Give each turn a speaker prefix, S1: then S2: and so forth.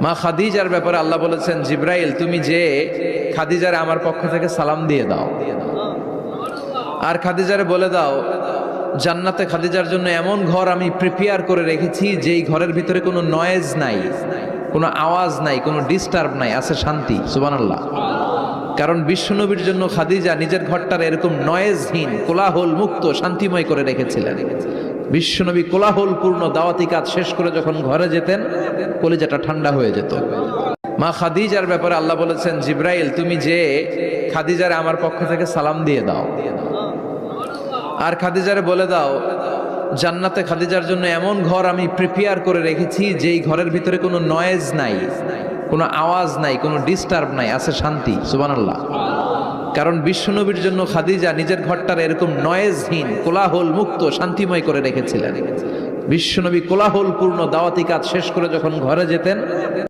S1: মা খাদিজার ব্যাপারে আল্লাহ বলেছেন, জিব্রাইল তুমি যে খাদিজারে আমার পক্ষ থেকে সালাম দিয়ে দাও, আর খাদিজারে বলে দাও জান্নাতে খাদিজার জন্য এমন ঘর আমি প্রিপেয়ার করে রেখেছি যেই ঘরের ভিতরে কোনো নয়েজ নাই, কোনো আওয়াজ নাই, কোনো ডিস্টার্ব নাই, আছে শান্তি। সুবহানাল্লাহ। কারণ বিশ্বনবীর জন্য খাদিজা নিজের ঘরটার এরকম নয়েজহীন, কোলাহল মুক্ত, শান্তিময় করে রেখেছিলেন। বিশ্বনবী কোলাহল পূর্ণ দাওয়াতি কাজ শেষ করে যখন ঘরে যেতেন, কলিজাটা ঠান্ডা হয়ে যেত। মা খাদিজার ব্যাপারে আল্লাহ বলেছেন, জিব্রাইল তুমি যে খাদিজারে আমার পক্ষ থেকে সালাম দিয়ে দাও, আর খাদিজারে বলে দাও জান্নাতে খাদিজার জন্য এমন ঘর আমি প্রিপেয়ার করে রেখেছি যেই ঘরের ভিতরে কোনো নয়েজ নাই, কোনো আওয়াজ নাই, কোনো ডিস্টার্ব নাই, আছে শান্তি। সুবহানাল্লাহ। কারণ বিশ্বনবীর জন্য খাদিজা নিজের ঘরটার এরকম নয়েজহীন, কোলাহল মুক্ত, শান্তিময় করে রেখেছিলেন। বিশ্বনবী কোলাহল পূর্ণ দাওয়াতি কাজ শেষ করে যখন ঘরে যেতেন,